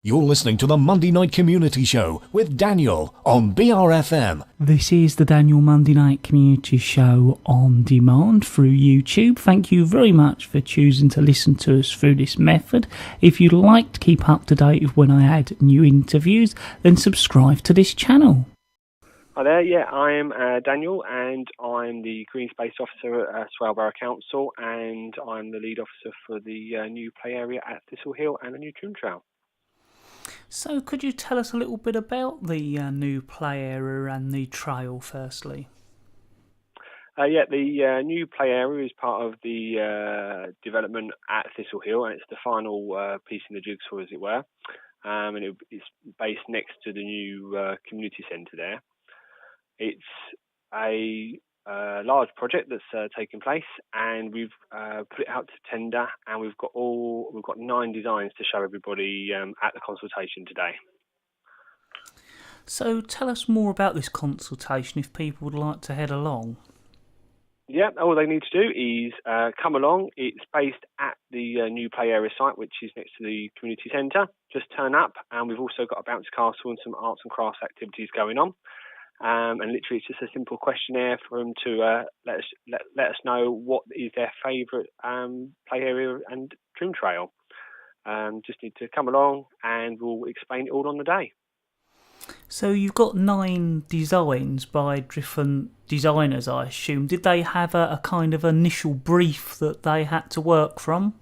You're listening to the Monday Night Community Show with Daniel on BRFM. This is the Daniel Monday Night Community Show on demand through YouTube. Thank you very much for choosing to listen to us through this method. If you'd like to keep up to date with when I add new interviews, then subscribe to this channel. Hi there, yeah, I'm Daniel and I'm the Green Space Officer at Swale Borough Council, and I'm the lead officer for the new play area at Thistle Hill and the new trim trail. So could you tell us a little bit about the new play area and the trail firstly? The new play area is part of the development at Thistle Hill, and it's the final piece in the jigsaw, as it were. And it's based next to the new community centre there. It's a large project that's taking place, and we've put it out to tender, and we've got 9 designs to show everybody at the consultation today. So tell us more about this consultation if people would like to head along. Yeah, all they need to do is come along. It's based at the new play area site, which is next to the community centre. Just turn up, and we've also got a bouncy castle and some arts and crafts activities going on. And literally, it's just a simple questionnaire for them to let us know what is their favourite play area and trim trail. Just need to come along, and we'll explain it all on the day. So you've got 9 designs by different designers, I assume. Did they have a kind of initial brief that they had to work from?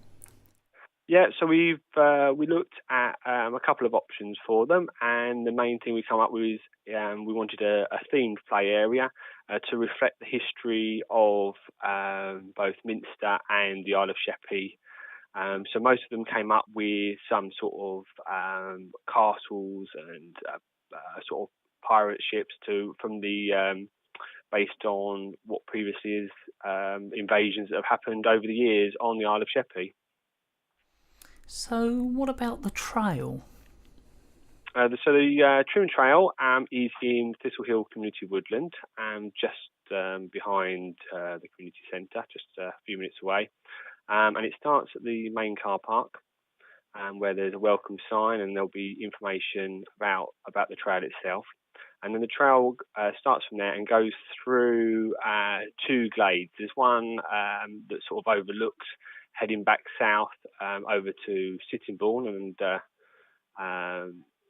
Yeah, so we looked at a couple of options for them, and the main thing we come up with is we wanted a themed play area to reflect the history of both Minster and the Isle of Sheppey. So most of them came up with some sort of castles and sort of pirate ships based on what previously is invasions that have happened over the years on the Isle of Sheppey. So what about the trail? The trim trail is in Thistle Hill Community Woodland, just behind the community centre, just a few minutes away. And it starts at the main car park, where there's a welcome sign, and there'll be information about the trail itself. And then the trail starts from there and goes through 2 glades. There's one that sort of overlooks heading back south over to Sittingbourne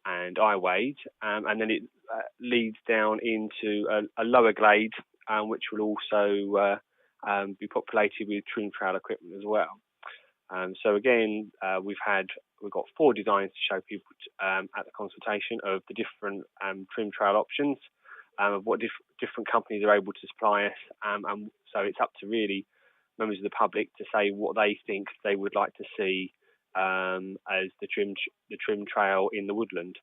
and Iwade, and then it leads down into a lower glade, which will also be populated with trim trail equipment as well. So again, we've got 4 designs to show people at the consultation of the different trim trail options, of what different companies are able to supply us, and so it's up to really members of the public to say what they think they would like to see as the trim trail in the woodland.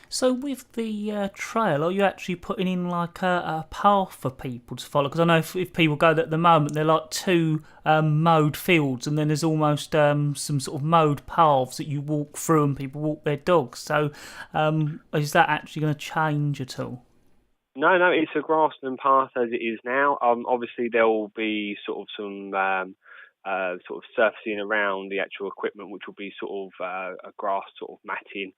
So with the trail, are you actually putting in like a path for people to follow? Because I know if people go at the moment, they're like 2 mowed fields, and then there's almost some sort of mowed paths that you walk through and people walk their dogs. So is that actually going to change at all? No, it's a grassland path as it is now. Obviously, there will be sort of some sort of surfacing around the actual equipment, which will be sort of a grass sort of matting.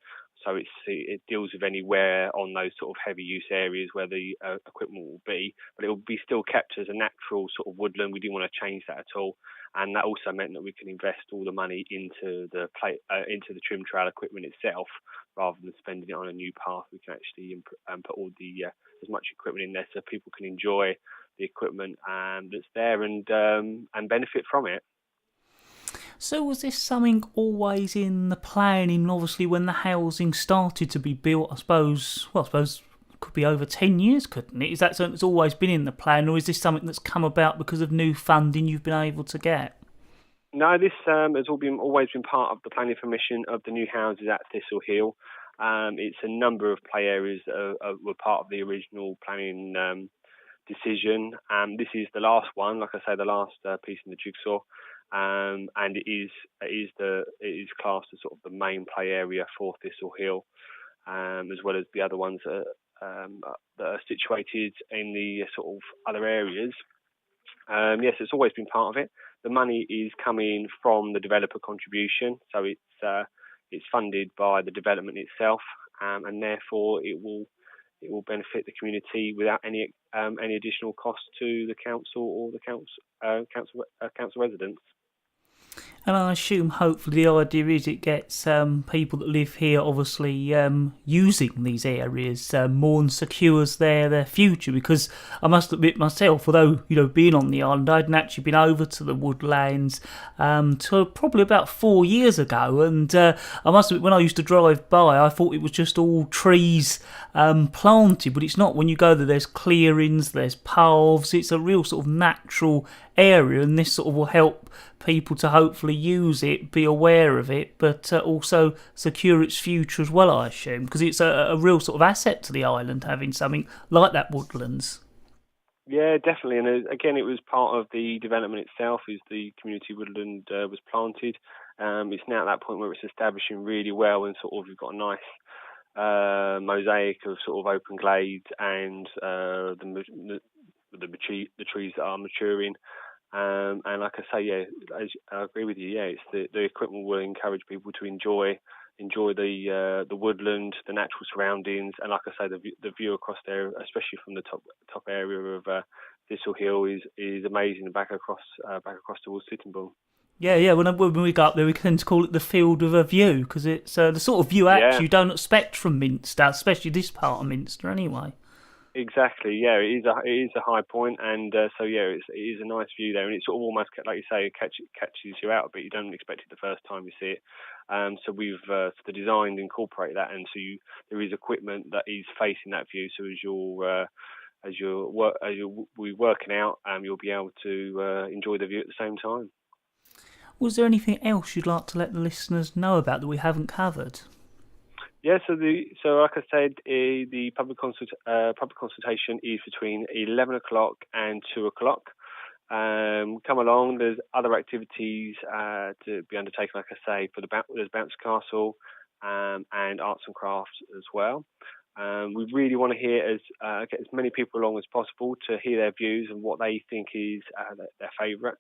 So it deals with anywhere on those sort of heavy use areas where the equipment will be, but it will be still kept as a natural sort of woodland. We didn't want to change that at all, and that also meant that we can invest all the money into the trim trail equipment itself, rather than spending it on a new path. We can actually put all the as much equipment in there so people can enjoy the equipment that's there and benefit from it. So was this something always in the planning, obviously, when the housing started to be built? I suppose it could be over 10 years, couldn't it? Is that something that's always been in the plan, or is this something that's come about because of new funding you've been able to get? No, this has always been part of the planning permission of the new houses at Thistle Hill. It's a number of play areas that were part of the original planning decision. This is the last one, like I say, the last piece in the jigsaw. And it is classed as sort of the main play area for Thistle Hill, as well as the other ones that are situated in the sort of other areas. Yes, it's always been part of it. The money is coming from the developer contribution, so it's funded by the development itself, and therefore it will benefit the community without any additional cost to the council or the council residents. And I assume, hopefully, the idea is it gets people that live here, obviously, using these areas more and secures their future. Because I must admit myself, although being on the island, I hadn't actually been over to the woodlands till probably about 4 years ago. And I must admit, when I used to drive by, I thought it was just all trees planted, but it's not. When you go there, there's clearings, there's paths. It's a real sort of natural area, and this sort of will help people to hopefully use it, be aware of it, but also secure its future as well, I assume, because it's a real sort of asset to the island having something like that woodlands. Yeah, definitely. And again, it was part of the development itself, is the community woodland was planted. It's now at that point where it's establishing really well, and sort of you've got a nice mosaic of sort of open glades and the trees that are maturing. And like I say, yeah, I agree with you. Yeah, it's the equipment will encourage people to enjoy the woodland, the natural surroundings, and like I say, the view across there, especially from the top area of Thistle Hill, is amazing. Back across towards Sittingbourne. Yeah. When we go up there, we tend to call it the field of a view, because it's the sort of view actually you don't expect from Minster, especially this part of Minster, anyway. Exactly, yeah, it is a high point, and so yeah, it is a nice view there, and it's sort of almost, like you say, it catches you out, but you don't expect it the first time you see it. So we've the design incorporate that, and so there is equipment that is facing that view. So as you're working out, you'll be able to enjoy the view at the same time. Was there anything else you'd like to let the listeners know about that we haven't covered? Yeah, so like I said, the public consultation is between 11 o'clock and 2 o'clock. Come along. There's other activities to be undertaken, like I say, there's bounce castle and arts and crafts as well. We really want to get as many people along as possible to hear their views and what they think is their favourite,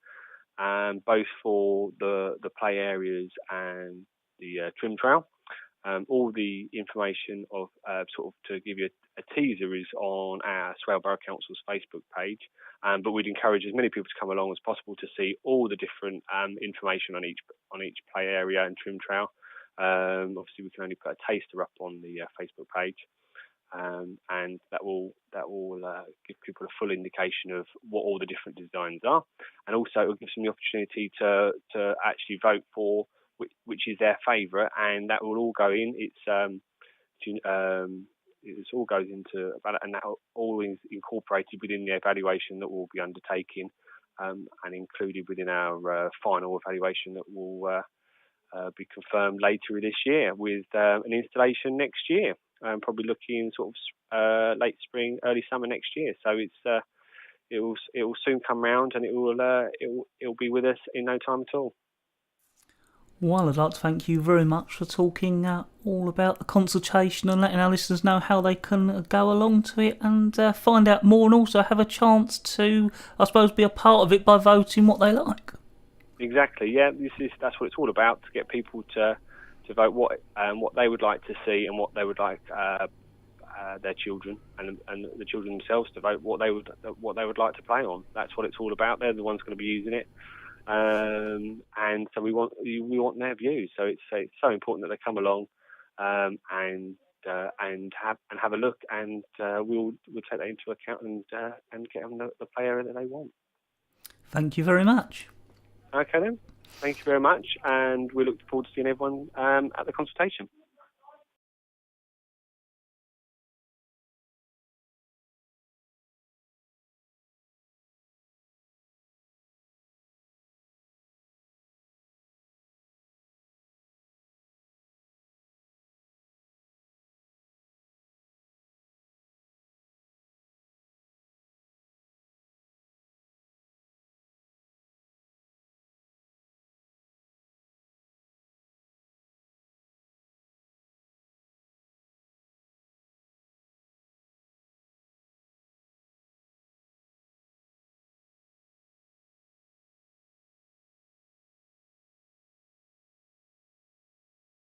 both for the play areas and the trim trail. All the information of sort of to give you a teaser is on our Swale Borough Council's Facebook page, but we'd encourage as many people to come along as possible to see all the different information on each play area and trim trail. Obviously, we can only put a taster up on the Facebook page, and that will give people a full indication of what all the different designs are, and also it will give them the opportunity to actually vote for which is their favourite, and that will all go in. It all goes into about, and that all is incorporated within the evaluation that we'll be undertaking, and included within our final evaluation that will be confirmed later this year, with an installation next year. Probably looking sort of late spring, early summer next year. So it will soon come round, and it will be with us in no time at all. Well, I'd like to thank you very much for talking all about the consultation and letting our listeners know how they can go along to it and find out more, and also have a chance to, I suppose, be a part of it by voting what they like. Exactly, yeah. That's what it's all about, to get people to vote what they would like to see, and what they would like their children and the children themselves to vote what they would like to play on. That's what it's all about. They're the ones going to be using it. And so we want their views. So it's so important that they come along and have a look, and we'll take that into account and get them the play area that they want. Thank you very much. Okay then. Thank you very much, and we look forward to seeing everyone at the consultation.